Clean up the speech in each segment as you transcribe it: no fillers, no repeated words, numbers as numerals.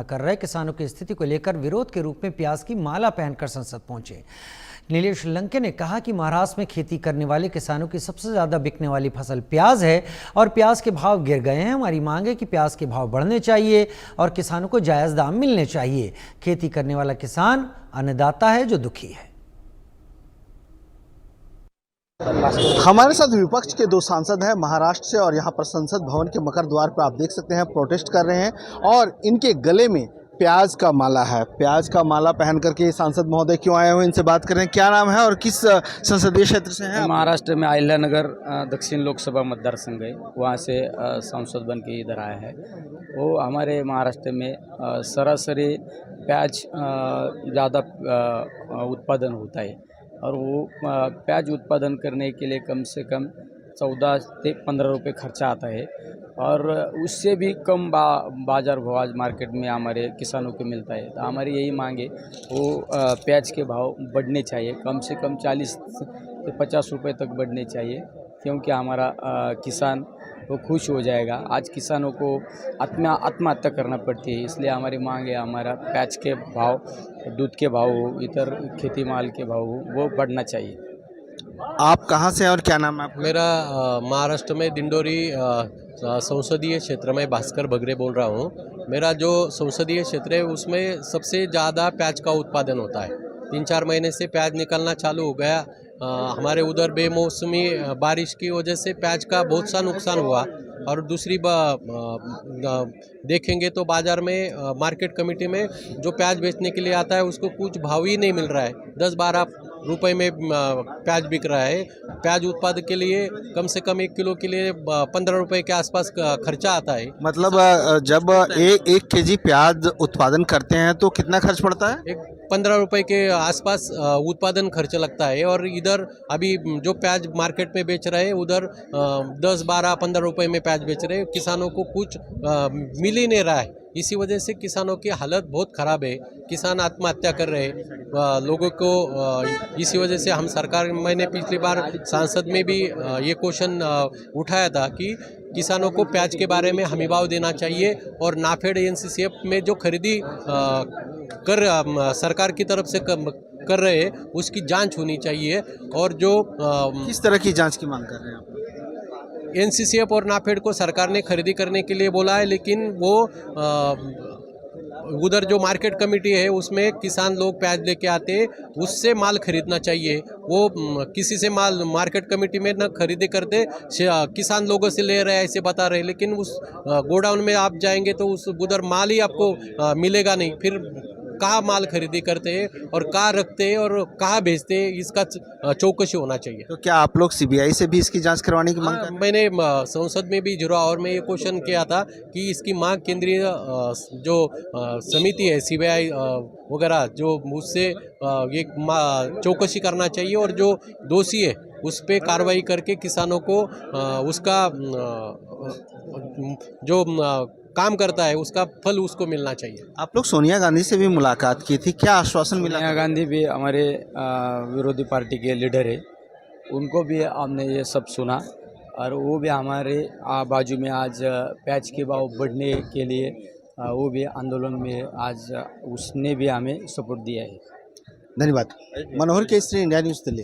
कर रहे किसानों की स्थिति को लेकर विरोध के रूप में प्याज की माला पहनकर संसद पहुंचे। नीलेश लंके ने कहा कि महाराष्ट्र में खेती करने वाले किसानों की सबसे ज्यादा बिकने वाली फसल प्याज है और प्याज के भाव गिर गए हैं। हमारी मांग है कि प्याज के भाव बढ़ने चाहिए और किसानों को जायज दाम मिलने चाहिए। खेती करने वाला किसान अन्नदाता है जो दुखी है। हमारे साथ विपक्ष के दो सांसद हैं महाराष्ट्र से और यहाँ पर संसद भवन के मकर द्वार पर आप देख सकते हैं प्रोटेस्ट कर रहे हैं और इनके गले में प्याज का माला है। प्याज का माला पहन करके सांसद महोदय क्यों आए हुए, इनसे बात करें। क्या नाम है और किस संसदीय क्षेत्र से हैं? महाराष्ट्र में अहिल्यानगर दक्षिण लोकसभा मतदार संघ है, वहाँ से सांसद बन के इधर आया है। वो हमारे महाराष्ट्र में सरासरी प्याज ज़्यादा उत्पादन होता है और वो प्याज उत्पादन करने के लिए कम से कम 14 से 15 रुपये खर्चा आता है और उससे भी कम बाजार भाव आज मार्केट में हमारे किसानों को मिलता है। तो हमारी यही मांग है वो प्याज के भाव बढ़ने चाहिए, कम से कम 40 से 50 रुपये तक बढ़ने चाहिए, क्योंकि हमारा किसान वो खुश हो जाएगा। आज किसानों को आत्महत्या करना पड़ती है, इसलिए हमारी मांग है हमारा प्याज के भाव, दूध के भाव हो, इतर खेती माल के भाव हो, वो बढ़ना चाहिए। आप कहाँ से हैं और क्या नाम है आपका? मेरा महाराष्ट्र में दिंडोरी संसदीय क्षेत्र में भास्कर बगरे बोल रहा हूँ। मेरा जो संसदीय क्षेत्र है उसमें सबसे ज़्यादा प्याज का उत्पादन होता है। 3-4 महीने से प्याज निकलना चालू हो गया। हमारे उधर बेमौसमी बारिश की वजह से प्याज का बहुत सा नुकसान हुआ और दूसरी देखेंगे तो बाज़ार में मार्केट कमेटी में जो प्याज बेचने के लिए आता है उसको कुछ भाव ही नहीं मिल रहा है। 10-12 रुपए में प्याज बिक रहा है। प्याज उत्पादन के लिए कम से कम 1 किलो के लिए 15 रुपए के आसपास खर्चा आता है। मतलब जब एक केजी प्याज उत्पादन करते हैं तो कितना खर्च पड़ता है? 15 रुपए के आसपास उत्पादन खर्च लगता है और इधर अभी जो प्याज मार्केट में बेच रहे हैं उधर 10, 12, 15 रुपए में प्याज बेच रहे हैं। किसानों को कुछ मिल ही नहीं रहा है। इसी वजह से किसानों की हालत बहुत ख़राब है। किसान आत्महत्या कर रहे हैं लोगों को। इसी वजह से हम सरकार, मैंने पिछली बार सांसद में भी ये क्वेश्चन उठाया था कि किसानों को प्याज के बारे में हमी भाव देना चाहिए और नाफेड एनसीसीएफ में जो खरीदी सरकार की तरफ से कर रहे हैं उसकी जांच होनी चाहिए। और जो किस तरह की जांच की मांग कर रहे हैं आप? एनसीसीएफ और नाफेड को सरकार ने खरीदी करने के लिए बोला है, लेकिन वो उधर जो मार्केट कमेटी है उसमें किसान लोग प्याज लेके आते हैं, उससे माल खरीदना चाहिए। वो किसी से माल मार्केट कमेटी में न खरीदी करते, किसान लोगों से ले रहे हैं ऐसे बता रहे हैं, लेकिन उस गोडाउन में आप जाएंगे तो उस उधर माल ही आपको मिलेगा नहीं। फिर कहाँ माल खरीदी करते हैं और कहाँ रखते हैं और कहाँ भेजते हैं, इसका चौकसी होना चाहिए। तो क्या आप लोग सीबीआई से भी इसकी जांच करवाने की मांग कर रहे हैं? मैंने संसद में भी जुड़ा और मैं ये क्वेश्चन किया था कि इसकी मांग केंद्रीय जो समिति है सीबीआई वगैरह, जो उससे ये चौकसी करना चाहिए और जो दोषी है उस पर कार्रवाई करके किसानों को उसका जो काम करता है उसका फल उसको मिलना चाहिए। आप लोग सोनिया गांधी से भी मुलाकात की थी, क्या आश्वासन मिला? सोनिया गांधी भी हमारे विरोधी पार्टी के लीडर है, उनको भी हमने ये सब सुना और वो भी हमारे बाजू में आज प्याज के भाव बढ़ने के लिए वो भी आंदोलन में आज उसने भी हमें सपोर्ट दिया है। धन्यवाद। मनोहर केसरी, इंडिया न्यूज़ दिल्ली।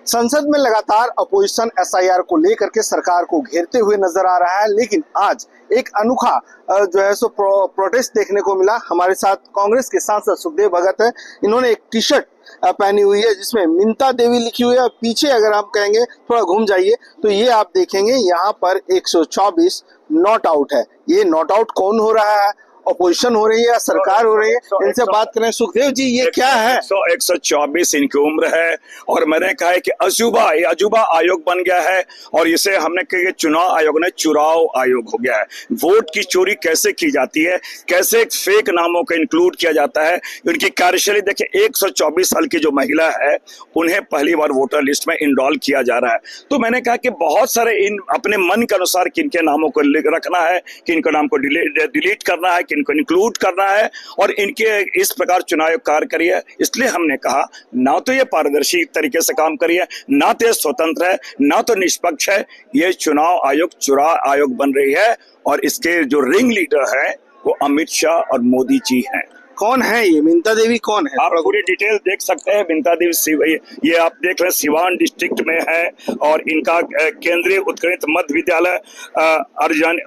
संसद में लगातार अपोजिशन एसआईआर को लेकर के सरकार को घेरते हुए नजर आ रहा है, लेकिन आज एक अनोखा जो है सो प्रोटेस्ट देखने को मिला। हमारे साथ कांग्रेस के सांसद सुखदेव भगत है। इन्होंने एक टी शर्ट पहनी हुई है जिसमें मिन्ता देवी लिखी हुई है और पीछे अगर आप कहेंगे थोड़ा घूम जाइए तो ये आप देखेंगे यहाँ पर 124 नॉट आउट है। ये नॉट आउट कौन हो रहा है? अपोजिशन हो रही है या सरकार हो रही है? इनसे बात करें। सुखदेव जी, ये क्या है? 124 इनकी उम्र है और मैंने कहा है कि ये अजूबा आयोग बन गया है और इसे हमने कहा कि चुनाव आयोग ने चुराव आयोग हो गया है। वोट की चोरी कैसे की जाती है, कैसे फेक नामों को इंक्लूड किया जाता है। उनकी कार्यशैली देखिए, 124 साल की जो महिला है उन्हें पहली बार वोटर लिस्ट में इनरोल किया जा रहा है। तो मैंने कहा कि बहुत सारे इन अपने मन के अनुसार किनके नामों को रखना है, किनके नाम को डिलीट करना है, इनको इंक्लूड करना है और इनके इस प्रकार चुनाव कार्य करिए। इसलिए हमने कहा ना तो ये पारदर्शी तरीके से काम करिए, ना तो ये स्वतंत्र है, ना तो निष्पक्ष है। ये चुनाव आयोग चुनाव आयोग बन रही है और इसके जो रिंग लीडर है वो अमित शाह और मोदी जी हैं। कौन है ये मीनता देवी, कौन है? आप पूरी डिटेल देख सकते हैं। मीनता देवी ये आप देख रहे हैं सिवान डिस्ट्रिक्ट में है और इनका केंद्रीय उत्कृष्ट मध्य विद्यालय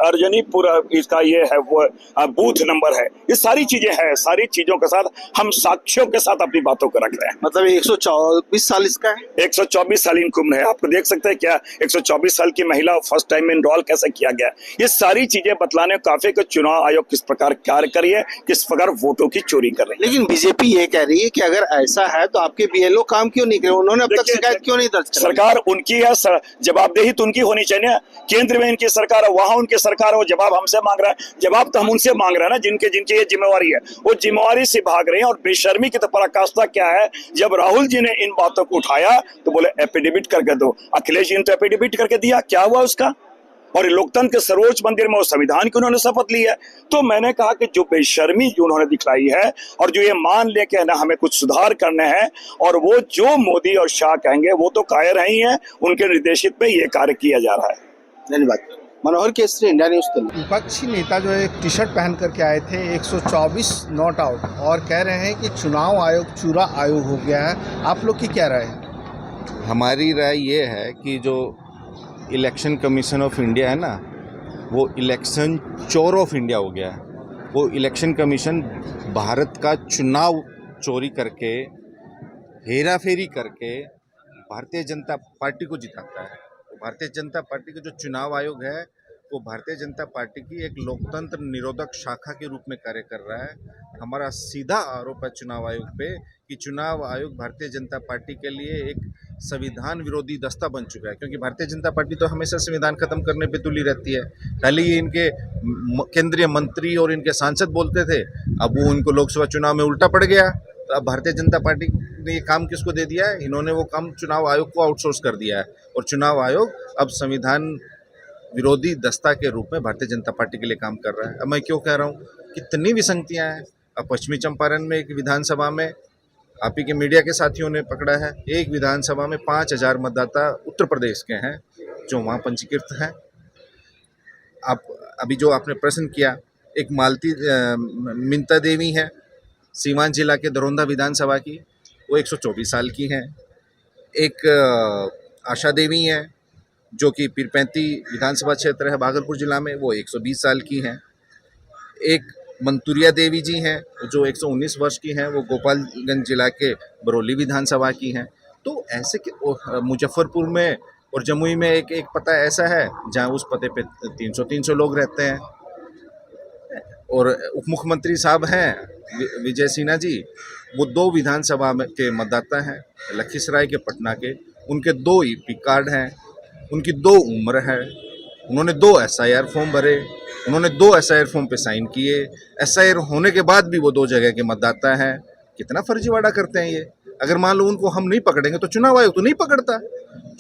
अर्जनीपुर इसका ये है वो बूथ नंबर है। ये सारी चीजें हैं, सारी चीजों के साथ हम साक्ष्यों के साथ अपनी बातों को रख रहे हैं। मतलब 124 साल इसका है। 124 साल इनकी उम्र है। आपको देख सकते हैं क्या 124 साल की महिला फर्स्ट टाइम में इनरोल कैसे किया गया। ये सारी चीजें बतलाने काफी कि चुनाव आयोग किस प्रकार कार्य करी है, किस प्रकार वोटों की चोरी कर रही है। लेकिन बीजेपी ये कह रही है कि अगर ऐसा है तो आपके बीएलओ काम क्यों नहीं करे, उन्होंने अब तक शिकायत क्यों नहीं दर्ज कराई? सरकार उनकी है, जवाबदेही तो उनकी होनी चाहिए। केंद्र में इनकी सरकार है, वहां उनकी सरकार है, वो जवाब हमसे मांग रहा है। जवाब तो हम उनसे मांग रहे हैं ना, जिनके ये जिम्मेवारी है, वो जिम्मेवारी से भाग रहे हैं। और बेशर्मी की तो पराकाष्ठा क्या है, जब राहुल जी ने इन बातों को उठाया तो बोले एफिडेविट करके दो। अखिलेश जी ने तो एफिडेविट करके दिया, क्या हुआ उसका? और लोकतंत्र के सर्वोच्च मंदिर में वो संविधान की उन्होंने शपथ ली है। तो मैंने कहा कि जो बेशर्मी जो उन्होंने दिखलाई है और जो ये मान ले के ना हमें कुछ सुधार करने हैं, और वो जो मोदी और शाह कहेंगे वो तो कायर ही हैं, उनके निर्देशित में ये कार्य किया जा रहा है। धन्यवाद। मनोहर केसरी, इंडिया न्यूज दिल्ली। विपक्षी नेता जो एक टी शर्ट पहन करके आए थे 124 नॉट आउट, और कह रहे हैं कि चुनाव आयोग चूरा आयोग हो गया है। आप लोग की क्या राय है? हमारी राय ये है कि जो इलेक्शन कमीशन ऑफ इंडिया है ना, वो इलेक्शन चोर ऑफ इंडिया हो गया है। वो इलेक्शन कमीशन भारत का चुनाव चोरी करके, हेरा फेरी करके भारतीय जनता पार्टी को जिताता है। तो भारतीय जनता पार्टी का जो चुनाव आयोग है वो भारतीय जनता पार्टी की एक लोकतंत्र निरोधक शाखा के रूप में कार्य कर रहा है। हमारा सीधा आरोप है चुनाव आयोग पे कि चुनाव आयोग भारतीय जनता पार्टी के लिए एक संविधान विरोधी दस्ता बन चुका है, क्योंकि भारतीय जनता पार्टी तो हमेशा संविधान खत्म करने पे तुली रहती है। पहले ये इनके केंद्रीय मंत्री और इनके सांसद बोलते थे, अब वो इनको लोकसभा चुनाव में उल्टा पड़ गया। तो अब भारतीय जनता पार्टी ने ये काम किसको दे दिया है? इन्होंने वो काम चुनाव आयोग को आउटसोर्स कर दिया है, और चुनाव आयोग अब संविधान विरोधी दस्ता के रूप में भारतीय जनता पार्टी के लिए काम कर रहा है। अब मैं क्यों कह रहा हूँ, कितनी विसंगतियाँ हैं। अब पश्चिमी चंपारण में एक विधानसभा में आप ही के मीडिया के साथियों ने पकड़ा है, एक विधानसभा में 5000 मतदाता उत्तर प्रदेश के हैं जो वहाँ पंजीकृत हैं। आप अभी जो आपने प्रश्न किया, एक मीनता देवी है सीवान जिला के दरौंदा विधानसभा की, वो 124 साल की हैं। एक आशा देवी हैं जो कि पीरपैंती विधानसभा क्षेत्र है भागलपुर जिला में, वो 120 साल की हैं। एक मंतुरिया देवी जी हैं जो 119 वर्ष की हैं, वो गोपालगंज जिला के बरौली विधानसभा की हैं। तो ऐसे मुजफ्फरपुर में और जमुई में एक पता ऐसा है जहां उस पते पे 300 लोग रहते हैं। और उप मुख्यमंत्री साहब हैं विजय सिन्हा जी, वो 2 विधानसभा के मतदाता हैं, लखीसराय के पटना के। उनके 2 ईपी कार्ड हैं, उनकी 2 उम्र है, उन्होंने 2 SIR फॉर्म भरे, उन्होंने 2 SIR फॉर्म पे साइन किए। SIR होने के बाद भी वो 2 जगह के मतदाता हैं। कितना फर्जीवाड़ा करते हैं ये। अगर मान लो उनको हम नहीं पकड़ेंगे तो चुनाव आयोग तो नहीं पकड़ता।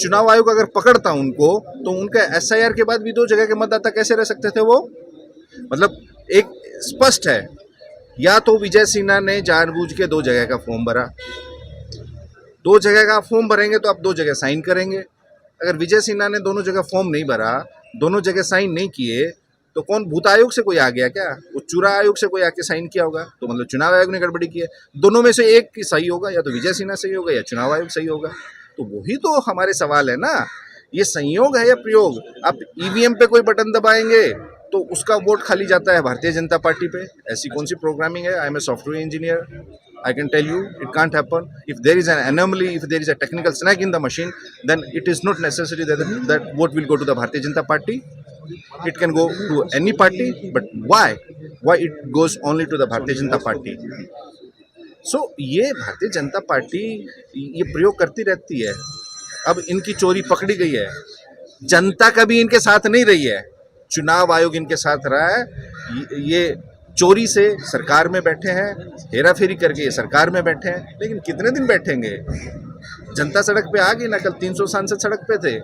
चुनाव आयोग अगर पकड़ता उनको तो उनका SIR के बाद भी 2 जगह के मतदाता कैसे रह सकते थे वो? मतलब एक स्पष्ट है, या तो विजय सिन्हा ने जानबूझ के 2 जगह का फॉर्म भरा, 2 जगह का फॉर्म भरेंगे तो आप 2 जगह साइन करेंगे। अगर विजय सिन्हा ने दोनों जगह फॉर्म नहीं भरा, दोनों जगह साइन नहीं किए, तो कौन भूत आयोग से कोई आ गया क्या? वो चुरा आयोग से कोई आके साइन किया होगा। तो मतलब चुनाव आयोग ने गड़बड़ी की है। दोनों में से एक की सही होगा, या तो विजय सिन्हा सही होगा या चुनाव आयोग सही होगा। तो वही तो हमारे सवाल है ना, ये संयोग है या प्रयोग? आप EVM पे कोई बटन दबाएंगे तो उसका वोट खाली जाता है भारतीय जनता पार्टी पे। ऐसी कौन सी प्रोग्रामिंग है? I am a software engineer, I can tell you it can't happen. If there is an anomaly, if there is a technical snag in the machine, then it is not necessary that vote will go to the Bharatiya Janata Party. It can go to any party, but why? Why it goes only to the Bharatiya Janata Party? So ये Bharatiya Janata party ये प्रयोग करती रहती है। अब इनकी चोरी पकड़ी गई है, जनता कभी इनके साथ नहीं रही है, चुनाव आयोग इनके साथ रहा है। ये चोरी से सरकार में बैठे हैं, हेरा फेरी करके ये सरकार में बैठे हैं, लेकिन कितने दिन बैठेंगे? जनता सड़क पे आ गई ना, कल 300 सांसद सड़क पे थे।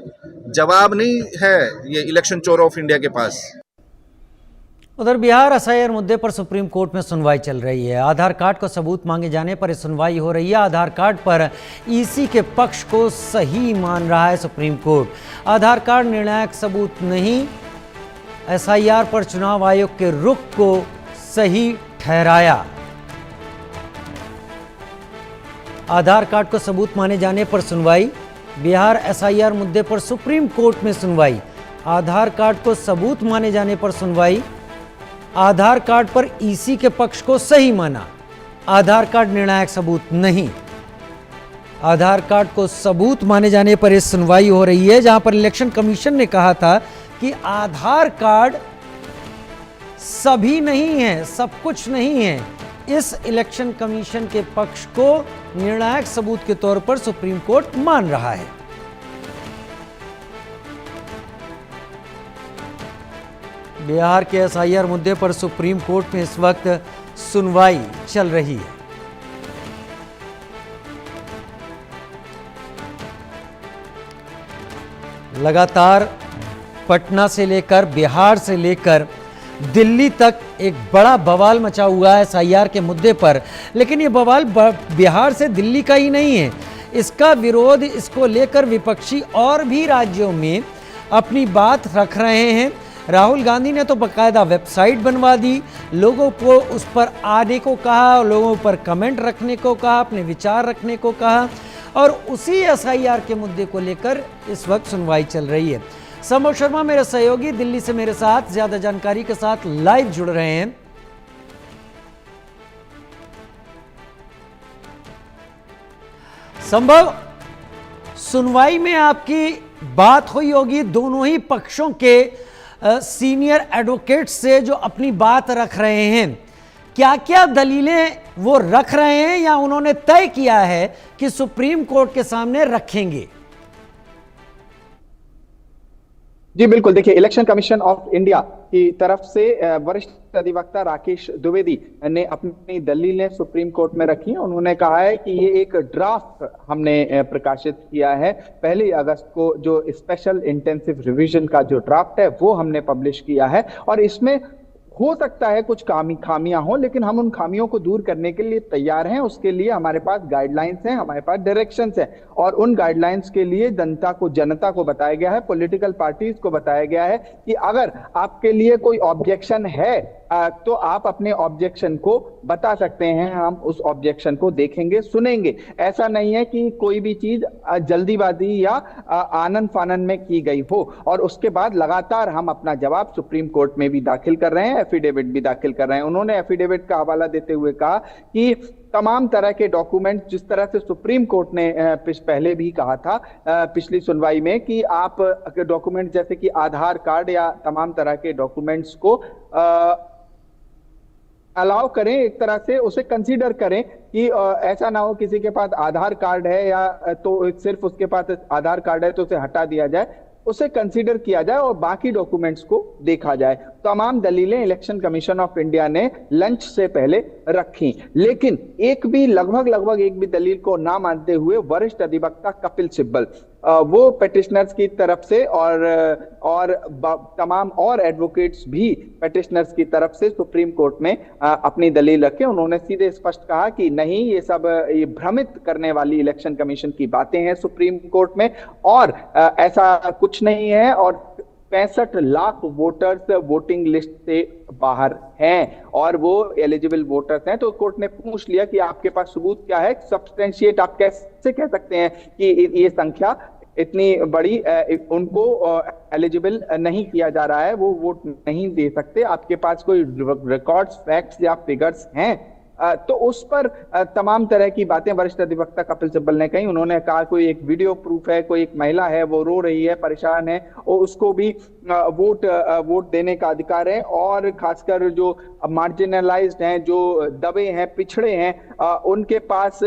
जवाब नहीं है ये इलेक्शन चोर ऑफ इंडिया के पास। उधर बिहार SIR मुद्दे पर सुप्रीम कोर्ट में सुनवाई चल रही है। आधार कार्ड को सबूत मांगे जाने पर सुनवाई हो रही है। आधार कार्ड पर EC के पक्ष को सही मान रहा है सुप्रीम कोर्ट। आधार कार्ड निर्णायक सबूत नहीं, SIR पर चुनाव आयोग के रुख को सही ठहराया। आधार कार्ड को सबूत माने जाने पर सुनवाई। बिहार एसआईआर मुद्दे पर सुप्रीम कोर्ट में सुनवाई। आधार कार्ड को सबूत माने जाने पर सुनवाई। आधार कार्ड पर ईसी के पक्ष को सही माना। आधार कार्ड निर्णायक सबूत नहीं। आधार कार्ड को सबूत माने जाने पर इस सुनवाई हो रही है, जहां पर इलेक्शन कमीशन ने कहा था कि आधार कार्ड सभी नहीं है, सब कुछ नहीं है। इस इलेक्शन कमीशन के पक्ष को निर्णायक सबूत के तौर पर सुप्रीम कोर्ट मान रहा है। बिहार के एसआईआर मुद्दे पर सुप्रीम कोर्ट में इस वक्त सुनवाई चल रही है। लगातार पटना से लेकर बिहार से लेकर दिल्ली तक एक बड़ा बवाल मचा हुआ है एसआईआर के मुद्दे पर। लेकिन ये बवाल बिहार से दिल्ली का ही नहीं है। इसका विरोध, इसको लेकर विपक्षी और भी राज्यों में अपनी बात रख रहे हैं। राहुल गांधी ने तो बाकायदा वेबसाइट बनवा दी, लोगों को उस पर आने को कहा, लोगों पर कमेंट रखने को कहा, अपने विचार रखने को कहा, और उसी एसआईआर के मुद्दे को लेकर इस वक्त सुनवाई चल रही है। संभव शर्मा मेरे सहयोगी दिल्ली से मेरे साथ ज्यादा जानकारी के साथ लाइव जुड़ रहे हैं। संभव, सुनवाई में आपकी बात हुई होगी दोनों ही पक्षों के सीनियर एडवोकेट से जो अपनी बात रख रहे हैं। क्या क्या दलीलें वो रख रहे हैं या उन्होंने तय किया है कि सुप्रीम कोर्ट के सामने रखेंगे? जी बिल्कुल, देखिए, इलेक्शन कमीशन ऑफ इंडिया की तरफ से वरिष्ठ अधिवक्ता राकेश द्विवेदी ने अपनी दलीलें सुप्रीम कोर्ट में रखी हैं। उन्होंने कहा है कि ये एक ड्राफ्ट हमने प्रकाशित किया है। 1 अगस्त को जो स्पेशल इंटेंसिव रिवीजन का जो ड्राफ्ट है वो हमने पब्लिश किया है, और इसमें हो सकता है कुछ खामियां हो, लेकिन हम उन खामियों को दूर करने के लिए तैयार हैं। उसके लिए हमारे पास गाइडलाइंस हैं, हमारे पास डायरेक्शंस हैं, और उन गाइडलाइंस के लिए जनता को बताया गया है, पॉलिटिकल पार्टीज को बताया गया है कि अगर आपके लिए कोई ऑब्जेक्शन है तो आप अपने ऑब्जेक्शन को बता सकते हैं। हम उस ऑब्जेक्शन को देखेंगे, सुनेंगे। ऐसा नहीं है कि कोई भी चीज जल्दीबाजी या आनन फानन में की गई हो। और उसके बाद लगातार हम अपना जवाब सुप्रीम कोर्ट में भी दाखिल कर रहे हैं, एफिडेविट भी दाखिल कर रहे हैं। उन्होंने एफिडेविट का हवाला देते हुए कहा कि तमाम तरह के डॉक्यूमेंट, जिस तरह से सुप्रीम कोर्ट ने पहले भी कहा था पिछली सुनवाई में कि आप डॉक्यूमेंट जैसे कि आधार कार्ड या तमाम तरह के डॉक्यूमेंट्स को अलाउ करें, एक तरह से उसे कंसीडर करें कि ऐसा ना हो किसी के पास आधार कार्ड है या तो सिर्फ उसके पास आधार कार्ड है तो उसे हटा दिया जाए, उसे कंसीडर किया जाए और बाकी डॉक्यूमेंट्स को देखा जाए। तमाम दलीलें इलेक्शन कमीशन ऑफ इंडिया ने लंच से पहले रखी, लेकिन लगभग एक भी दलील को ना मानते हुए वरिष्ठ अधिवक्ता कपिल सिब्बल वो पेटिशनर्स की तरफ से और तमाम और एडवोकेट्स भी पेटिशनर्स की तरफ से सुप्रीम कोर्ट में अपनी दलील रखे। उन्होंने सीधे स्पष्ट कहा कि नहीं, ये भ्रमित करने वाली इलेक्शन कमीशन की बातें हैं सुप्रीम कोर्ट में, और ऐसा कुछ नहीं है, और 65 लाख वोटर्स वोटिंग लिस्ट से बाहर हैं और वो एलिजिबल वोटर्स हैं। तो कोर्ट ने पूछ लिया कि आपके पास सबूत क्या है, सब्सटेंशिएट आप कैसे कह सकते हैं कि ये संख्या इतनी बड़ी उनको एलिजिबल नहीं किया जा रहा है, वो वोट नहीं दे सकते, आपके पास कोई रिकॉर्ड्स, फैक्ट्स या फिगर्स हैं? तो उस पर तमाम तरह की बातें वरिष्ठ अधिवक्ता कपिल सिब्बल ने कही। उन्होंने कहा कोई एक वीडियो प्रूफ है, कोई एक महिला है वो रो रही है, परेशान है, और उसको भी वोट देने का अधिकार है, और खासकर जो मार्जिनलाइज्ड हैं, जो दबे हैं, पिछड़े हैं, उनके पास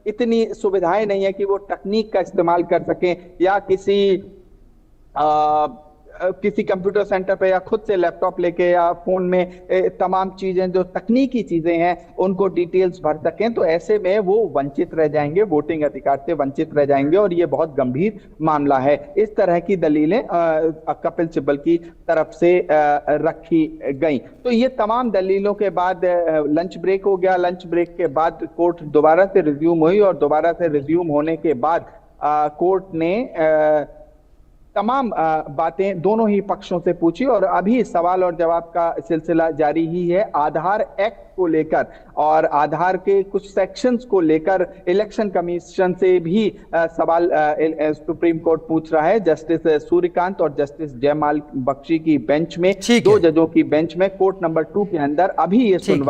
इतनी सुविधाएं नहीं है कि वो तकनीक का इस्तेमाल कर सकें या किसी कंप्यूटर सेंटर पे या खुद से लैपटॉप लेके या फोन में तमाम चीजें जो तकनीकी चीजें हैं उनको डिटेल्स भर सकें। तो ऐसे में वो वंचित रह जाएंगे, वोटिंग अधिकार से वंचित रह जाएंगे, और ये बहुत गंभीर मामला है। इस तरह की दलीलें कपिल सिब्बल की तरफ से रखी गई। तो ये तमाम दलीलों के बाद लंच ब्रेक हो गया। लंच ब्रेक के बाद कोर्ट दोबारा से रिज्यूम हुई, और दोबारा से रिज्यूम होने के बाद कोर्ट ने तमाम बातें दोनों ही पक्षों से पूछी और अभी सवाल और जवाब का सिलसिला जारी ही है। आधार एक्ट को लेकर और आधार के कुछ सेक्शंस को लेकर इलेक्शन कमीशन से भी सवाल सुप्रीम कोर्ट पूछ रहा है। जस्टिस सूर्यकांत और जस्टिस जयमाल बख्शी की बेंच में, ठीक है। 2 जजों की बेंच में कोर्ट नंबर 2 के अंदर अभी ये सुनवाई